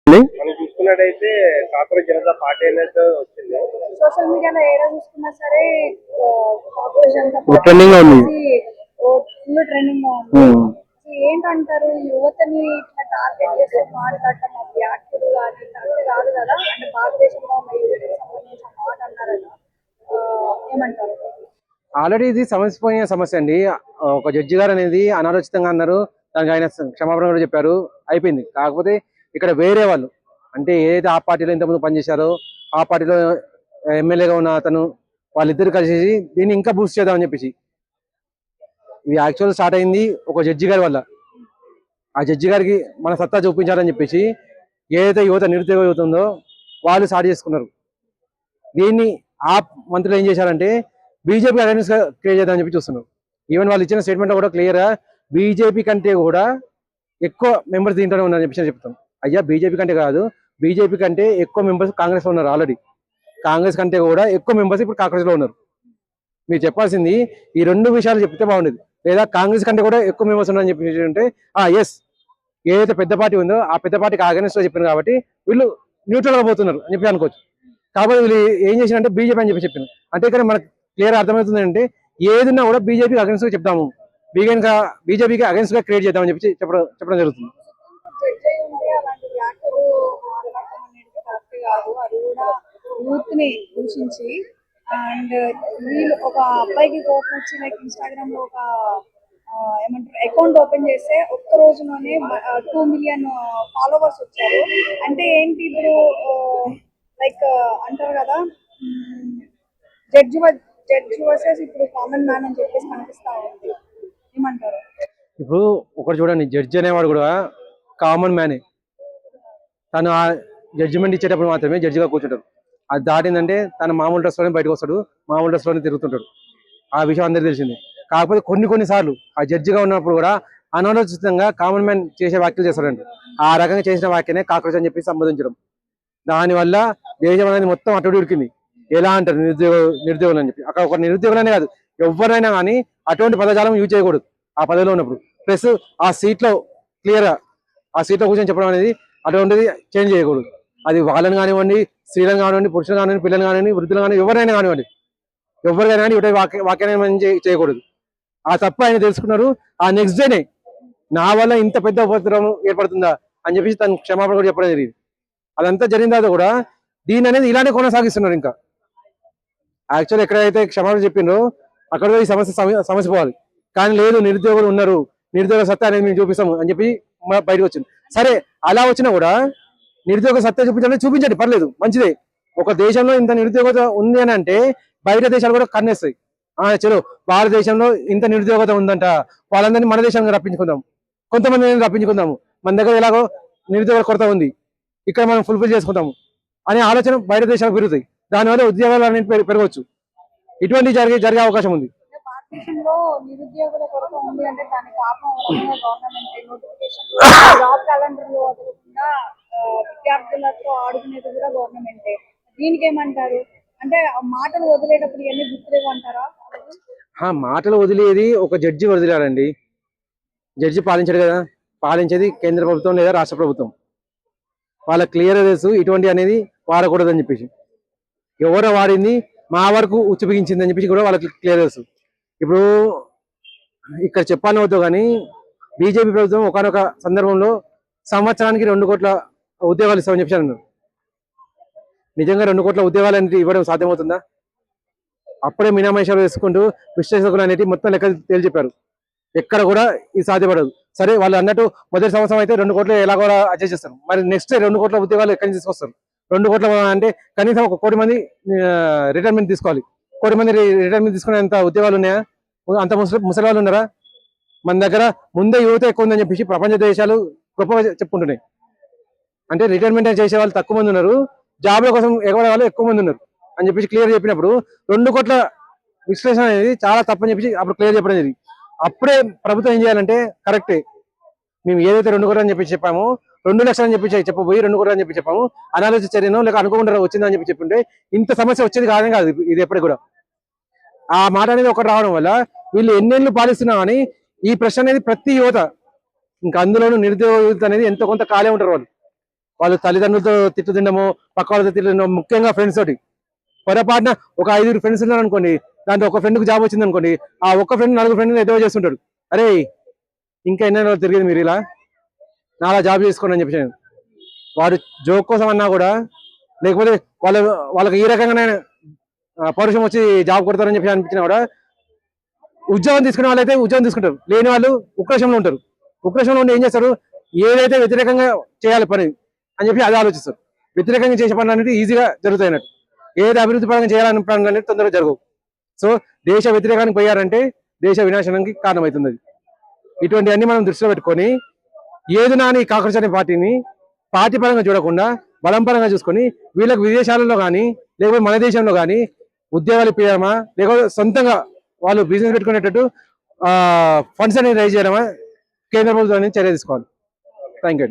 మనం చూసుకున్నట్టయితే కాకరోజు జనతా పార్టీ అనేది వచ్చింది. సోషల్ మీడియాలో ఏడా చూసుకున్నా సరే కాకరోజ్ జనతా ట్రెండింగ్ ఉంది. ఫుల్ ట్రెండింగ్ గా ఉంది. ఏంటంటారు యువతని ఇట్లా టార్గెట్ చేసి మాట్లాడటం వ్యాఖ్యలు కానీ కరెక్ట్ కాదు కదా, అంటే భారతదేశంలో ఉన్న యువతకు సంబంధించిన మాట అన్నారు కదా, ఏమంటారు? ఆల్రెడీ ఇది సమస్యపోయిన సమస్య అండి. ఒక జడ్జి గారు అనేది అనాలోచితంగా అన్నారు, దానికి ఆయన క్షమాపణ కూడా చెప్పారు, అయిపోయింది. కాకపోతే ఇక్కడ వేరే వాళ్ళు అంటే ఏదైతే ఆ పార్టీలో ఇంతకుముందు పనిచేశారో ఆ పార్టీలో ఎమ్మెల్యేగా ఉన్న అతను వాళ్ళిద్దరు కలిసి దీన్ని ఇంకా బూస్ట్ చేద్దామని చెప్పేసి ఇది యాక్చువల్ స్టార్ట్ అయింది ఒక జడ్జి గారి వల్ల. ఆ జడ్జి గారికి మన సత్తా చూపించాలని చెప్పేసి ఏదైతే యువత నిరుద్యోగ యువత ఉందో వాళ్ళు స్టార్ట్ చేసుకున్నారు. దీన్ని ఆ మంత్రులు ఏం చేశారంటే బీజేపీ అవేర్నెస్ క్రియేట్ చేద్దామని చెప్పి చూస్తున్నారు. ఈవెన్ వాళ్ళు ఇచ్చిన స్టేట్మెంట్ కూడా క్లియర్ గా బీజేపీ కంటే కూడా ఎక్కువ మెంబర్స్ దీంట్లోనే ఉన్నారని చెప్పి చెప్తాం. అయ్యా బీజేపీ కంటే కాదు, బీజేపీ కంటే ఎక్కువ మెంబర్స్ కాంగ్రెస్ లో ఉన్నారు. ఆల్రెడీ కాంగ్రెస్ కంటే కూడా ఎక్కువ మెంబర్స్ ఇప్పుడు కాంగ్రెస్ లో ఉన్నారు. మీరు చెప్పాల్సింది ఈ రెండు విషయాలు చెప్తే బాగుండేది. లేదా కాంగ్రెస్ కంటే కూడా ఎక్కువ మెంబర్స్ ఉన్నారని చెప్పి అంటే ఎస్ ఏదైతే పెద్ద పార్టీ ఉందో ఆ పెద్ద పార్టీకి అగెన్స్ట్ లో చెప్పారు కాబట్టి వీళ్ళు న్యూట్రల్ గా పోతున్నారు అని చెప్పి అనుకోవచ్చు. కాబట్టి వీళ్ళు ఏం చేసినంటే బీజేపీ అని చెప్పి చెప్పింది. అంటే ఇక్కడ మనకు క్లియర్ అర్థమవుతుంది అంటే ఏదన్నా కూడా బీజేపీకి అగెన్స్ట్ గా చెప్తాము, బీజేపీకి అగెన్స్ట్ గా క్రియేట్ చేద్దామని చెప్పి చెప్పడం జరుగుతుంది. అలాంటి వ్యాఖ్యలు మాట్లాడటం అనేది కరెక్ట్ కాదు. అది కూడా యూత్ ని దూషించి అండ్ వీళ్ళు ఒక అబ్బాయికి కోపం వచ్చి లైక్ ఇన్స్టాగ్రామ్ లో ఒక ఏమంటారు అకౌంట్ ఓపెన్ చేస్తే ఒక్క రోజులోనే 2 మిలియన్ ఫాలోవర్స్ వచ్చారు. అంటే ఏంటి ఇప్పుడు లైక్ అంటారు కదా జడ్జి వర్సెస్ ఇప్పుడు కామన్ మ్యాన్ అని చెప్పేసి కనిపిస్తా ఉంది. ఏమంటారు? ఇప్పుడు ఒకటి చూడండి, జడ్జి అనేవాడు కూడా కామన్ మ్యానే. తను ఆ జడ్జిమెంట్ ఇచ్చేటప్పుడు మాత్రమే జడ్జిగా కూర్చుంటారు. అది దాటిందంటే తన మామూలు డ్రెస్ లోనే బయటకు వస్తాడు, మామూలు డ్రెస్ లోనే తిరుగుతుంటాడు. ఆ విషయం అందరికీ తెలిసింది. కాకపోతే కొన్ని సార్లు ఆ జడ్జిగా ఉన్నప్పుడు కూడా అనాలోచితంగా కామన్ మ్యాన్ చేసే వ్యాఖ్యలు చేస్తాడండి. ఆ రకంగా చేసిన వ్యాఖ్యనే కాకరోచ్ అని చెప్పి సంబోధించడం. దానివల్ల దేశం అనేది మొత్తం అటు ఉడికింది. ఎలా అంటారు నిరుద్యోగులు అని చెప్పి. అక్కడ ఒక నిరుద్యోగులనే కాదు, ఎవరైనా కానీ అటువంటి పదజాలం యూజ్ చేయకూడదు ఆ పదవిలో ఉన్నప్పుడు. ప్లస్ ఆ సీట్లో క్లియర్ గా ఆ సీట్లో కూర్చొని చెప్పడం అనేది అటువంటిది చేంజ్ చేయకూడదు. అది వాళ్ళని కానివ్వండి, స్త్రీలను కానివ్వండి, పురుషులు కానివ్వండి, పిల్లలు కానివ్వండి, వృద్ధులు కానివ్వండి, ఎవరైనా కానివ్వండి, ఎవరికైనా కానీ ఇటువంటి వాక్యాన్ని చేయకూడదు. ఆ తప్పు ఆయన తెలుసుకున్నారు. ఆ నెక్స్ట్ డేనే నా వల్ల ఇంత పెద్ద ఉపద్రవం ఏర్పడుతుందా అని చెప్పేసి తను క్షమాపణ కూడా చెప్పడం జరిగింది. అదంతా జరిగిన తర్వాత కూడా దీని అనేది ఇలానే కొనసాగిస్తున్నారు. ఇంకా యాక్చువల్ ఎక్కడైతే క్షమాపణ చెప్పిండ్రో అక్కడ ఈ సమస్య పోవాలి. కానీ లేదు, నిరుద్యోగులు ఉన్నారు, నిరుద్యోగ సత్తా అనేది మేము చూపిస్తాము అని చెప్పి బయటకు వచ్చింది. సరే అలా వచ్చినా కూడా నిరుద్యోగ సత్తా చూపించండి, పర్లేదు, మంచిదే. ఒక దేశంలో ఇంత నిరుద్యోగత ఉంది అని అంటే బయట దేశాలు కూడా కన్నేస్తాయి. చలో భారతదేశంలో ఇంత నిరుద్యోగత ఉందంట, వాళ్ళందరినీ మన దేశానికి రప్పించుకుందాం, కొంతమంది రప్పించుకుందాము, మన దగ్గర ఎలాగో నిరుద్యోగ కొరత ఉంది, ఇక్కడ మనం ఫుల్ఫిల్ చేసుకుంటాము అనే ఆలోచన బయట దేశాలకు పెరుగుతాయి. దానివల్ల ఉద్యోగాలు అనేది పెరగవచ్చు. ఇటువంటి జరిగే అవకాశం ఉంది. భారతదేశంలో నిరుద్యోగుల కొరత ఉంది అంటే దానికి కారణం గవర్నమెంట్ నోటిఫికేషన్, జాబ్ క్యాలెండర్ లో వదలకుండా విద్యార్థులతో ఆడుకునేది కూడా గవర్నమెంటే. దీనికి ఏమంటారు? అంటే మాటలు వదిలేటప్పుడు ఇవన్నీ గుర్తులేవు అంటారా? మాటలు వదిలేది ఒక జడ్జి వదిలేడండి. జడ్జి పాలించాడు కదా, పాలించేది కేంద్ర ప్రభుత్వం లేదా రాష్ట్ర ప్రభుత్వం. వాళ్ళ క్లియర్ తెలుసు ఇటువంటి అనేది వాడకూడదని చెప్పేసి. ఎవరో వాడింది మా వరకు ఉచ్చు బిగించింది అని చెప్పేసి కూడా వాళ్ళకి క్లియర్ తెలుసు. ఇప్పుడు ఇక్కడ చెప్పాలని వద్దు కానీ బీజేపీ ప్రభుత్వం ఒకనొక సందర్భంలో సంవత్సరానికి 2 కోట్ల ఉద్యోగాలు ఇస్తామని చెప్పి అన్నారు. నిజంగా 2 కోట్ల ఉద్యోగాలు అనేది ఇవ్వడం సాధ్యమవుతుందా? అప్పుడే మినామేషాలు వేసుకుంటూ విశ్లేషకులు అనేది మొత్తం లెక్క తేల్చి చెప్పారు. ఎక్కడ కూడా ఇది సాధ్యపడదు. సరే వాళ్ళు అన్నట్టు మొదటి సంవత్సరం అయితే 2 కోట్లు ఎలా కూడా అడ్జస్ట్ చేస్తారు. మరి నెక్స్ట్ 2 కోట్ల ఉద్యోగాలు ఎక్కడి నుంచి తీసుకొస్తారు? 2 కోట్ల అంటే కనీసం 1 కోటి మంది రిటైర్మెంట్ తీసుకోవాలి. 1 కోటి మంది రిటైర్మెంట్ తీసుకునేంత ఉద్యోగాలు ఉన్నాయా? అంత ముసలి వాళ్ళు ఉన్నారా? మన దగ్గర ముందే యువత ఎక్కువ ఉందని చెప్పేసి ప్రపంచ దేశాలు గొప్పగా చెప్పుకుంటున్నాయి. అంటే రిటైర్మెంట్ చేసే వాళ్ళు తక్కువ మంది ఉన్నారు, జాబ్ల కోసం ఎగబడే వాళ్ళు ఎక్కువ మంది ఉన్నారు అని చెప్పేసి క్లియర్ చెప్పినప్పుడు 2 కోట్ల విశ్లేషణ అనేది చాలా తప్పని చెప్పేసి అప్పుడు క్లియర్ చెప్పడం జరిగింది. అప్పుడే ప్రభుత్వం ఏం చేయాలంటే కరెక్టే, మేము ఏదైతే 2 కోట్లు అని చెప్పి చెప్పామో 2 లక్షలు అని చెప్పి చెప్పబోయి 2 కోట్లు అని చెప్పి చెప్పాము, అనాలోచిత చర్యను లేక అనుకోకుండా వచ్చిందని చెప్పి చెప్పుంటే ఇంత సమస్య వచ్చేది కాదని కాదు. ఇది ఎప్పటికి కూడా ఆ మాట అనేది ఒకటి రావడం వల్ల వీళ్ళు ఎన్నేళ్ళు పాలిస్తున్నా కానీ ఈ ప్రశ్న అనేది ప్రతి యువత, ఇంకా అందులోనూ నిరుద్యోగ యువత అనేది ఎంతో కొంత ఖాళీ ఉంటారు. వాళ్ళు తల్లిదండ్రులతో తిట్టు తినడము, పక్క వాళ్ళతో తిట్టు తినడం, ముఖ్యంగా ఫ్రెండ్స్ తోటి. పొరపాటున ఒక 5 ఫ్రెండ్స్ ఉన్నారు అనుకోండి, దాంట్లో ఒక ఫ్రెండ్కి జాబ్ వచ్చింది అనుకోండి, ఆ ఒక్క ఫ్రెండ్ 4 ఫ్రెండ్ ఎదో చేస్తుంటాడు. అరే ఇంకా ఎన్నో రోజులు తిరిగేది మీరు ఇలా, నాలా జాబ్ చేసుకోండి అని చెప్పి. వాడు జోక్ కోసం అన్నా కూడా, లేకపోతే వాళ్ళకి ఈ రకంగానే పౌరుషం వచ్చి జాబ్ కొడతారని చెప్పి అనిపించినా కూడా, ఉద్యోగం తీసుకునే వాళ్ళైతే ఉద్యోగం తీసుకుంటారు, లేని వాళ్ళు ఉక్రేషంలో ఉంటారు. ఉక్రేషంలో ఉండి ఏం చేస్తారు, ఏదైతే వ్యతిరేకంగా చేయాలి పని అని చెప్పి అది ఆలోచిస్తారు. వ్యతిరేకంగా చేసే పనులు అనేది ఈజీగా జరుగుతాయి అన్నట్టు. ఏది అభివృద్ధి పరంగా చేయాలని పనులు అనేది తొందరగా జరగవు. సో దేశ వ్యతిరేకానికి పోయారంటే దేశ వినాశనానికి కారణమవుతుంది అది. ఇటువంటివన్నీ మనం దృష్టిలో పెట్టుకొని ఏది నాని కాంగ్రెస్ అనే పార్టీని పార్టీ పరంగా చూడకుండా బలం పరంగా చూసుకొని వీళ్ళకి విదేశాలలో కానీ లేకపోతే మన దేశంలో కానీ ఉద్యోగాలు ఇప్పించడమా, లేకపోతే సొంతంగా వాళ్ళు బిజినెస్ పెట్టుకునేటట్టు ఫండ్స్ అనేది రైజ్ చేయడమా కేంద్ర ప్రభుత్వం అనేది చర్య తీసుకోవాలి. Thank you.